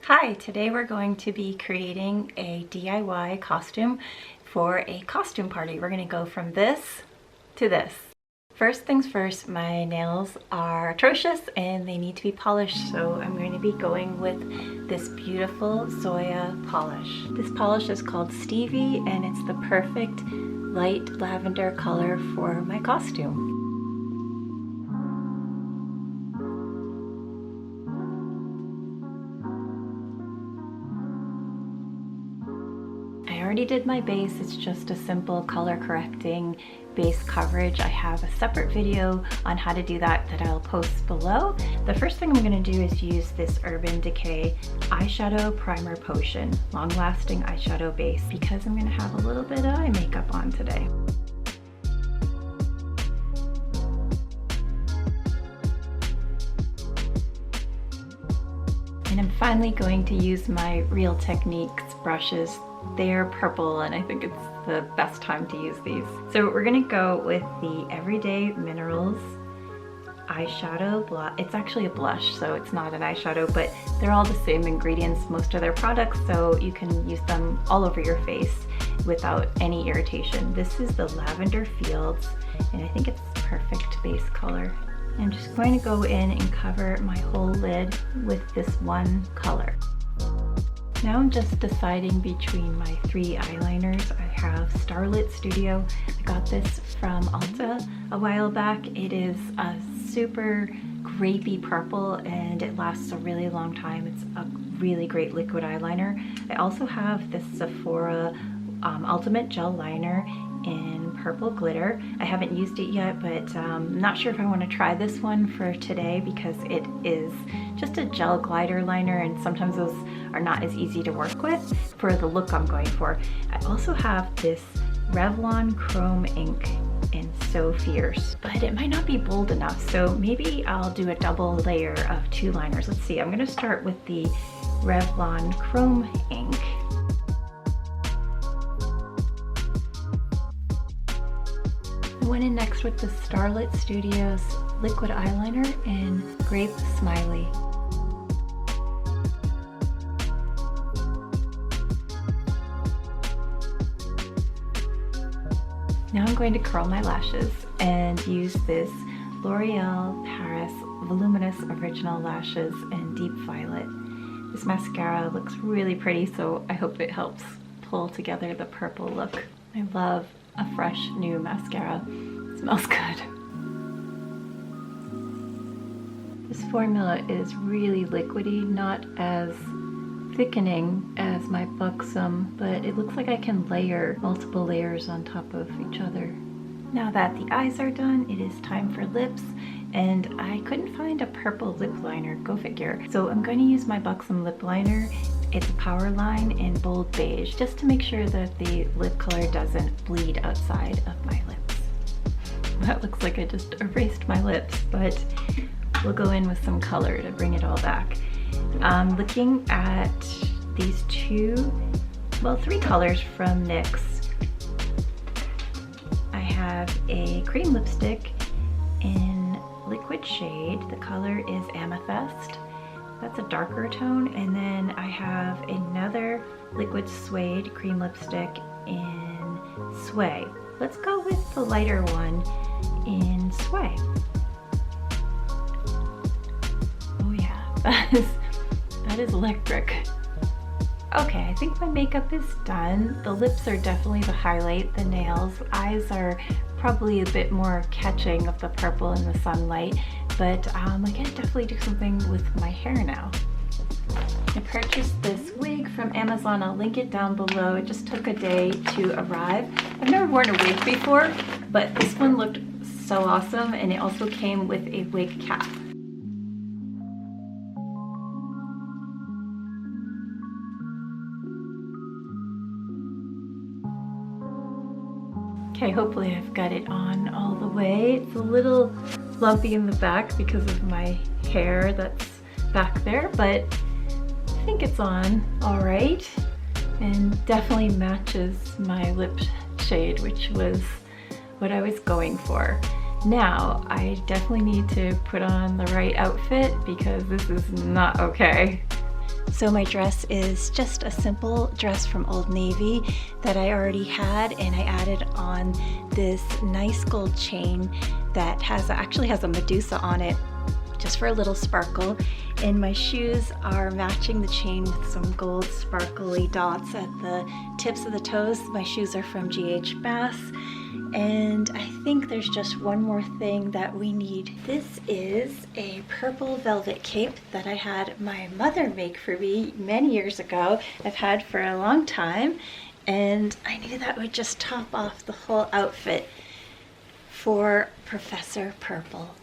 Hi, today we're going to be creating a DIY costume for a costume party. We're going to go from this to this. First things first, my nails are atrocious and they need to be polished, so I'm going to be going with this beautiful Zoya polish. This polish is called Stevie and it's the perfect light lavender color for my costume. I already did my base. It's just a simple color correcting base coverage. I have a separate video on how to do that I'll post below. The first thing I'm going to do is use this Urban Decay eyeshadow primer potion, long lasting eyeshadow base, because I'm going to have a little bit of eye makeup on today. And I'm finally going to use my Real Techniques brushes. They're purple and I think it's the best time to use these. So we're gonna go with the Everyday Minerals eyeshadow blush. It's actually a blush, so it's not an eyeshadow, but they're all the same ingredients, most of their products, so you can use them all over your face without any irritation. This is the Lavender Fields, and I think it's perfect base color. I'm just going to go in and cover my whole lid with this one color. Now I'm just deciding between my three eyeliners. I have Starlit Studio. I got this from Ulta a while back. It is a super grapey purple and it lasts a really long time. It's a really great liquid eyeliner. I also have this Sephora Ultimate Gel Liner in Purple Glitter. I haven't used it yet, but I'm not sure if I want to try this one for today because it is just a gel glider liner and sometimes those are not as easy to work with for the look I'm going for. I also have this Revlon Chrome ink in So Fierce, but it might not be bold enough, so maybe I'll do a double layer of two liners. Let's see, I'm going to start with the Revlon Chrome ink. I went in next with the Starlit Studios liquid eyeliner in Grape Smiley. Now I'm going to curl my lashes and use this L'Oreal Paris Voluminous Original Lashes in Deep Violet. This mascara looks really pretty, so I hope it helps pull together the purple look. I love a fresh new mascara. It smells good. This formula is really liquidy, not as thickening as my Buxom, but it looks like I can layer multiple layers on top of each other. Now that the eyes are done, it is time for lips, and I couldn't find a purple lip liner, go figure. So I'm going to use my Buxom lip liner. It's a power line in bold beige, just to make sure that the lip color doesn't bleed outside of my lips. That looks like I just erased my lips, but we'll go in with some color to bring it all back. Looking at these three colors from NYX. I have a cream lipstick in liquid shade. The color is Amethyst. That's a darker tone. And then I have another liquid Suede cream lipstick in Suede. Let's go with the lighter one in Suede. Oh yeah, that is electric. Okay, I think my makeup is done. The lips are definitely the highlight, the nails. Eyes are probably a bit more catching of the purple in the sunlight, but I can definitely do something with my hair now. I purchased this wig from Amazon. I'll link it down below. It just took a day to arrive. I've never worn a wig before, but this one looked so awesome, and it also came with a wig cap. Okay, hopefully I've got it on all the way. It's a little lumpy in the back because of my hair that's back there, but I think it's on all right and definitely matches my lip shade, which was what I was going for. Now, I definitely need to put on the right outfit because this is not okay. So my dress is just a simple dress from Old Navy that I already had, and I added on this nice gold chain that actually has a Medusa on it, just for a little sparkle. And my shoes are matching the chain with some gold sparkly dots at the tips of the toes. My shoes are from GH Bass. And I think there's just one more thing that we need. This is a purple velvet cape that I had my mother make for me many years ago. I've had for a long time, and I knew that would just top off the whole outfit for Professor Purple.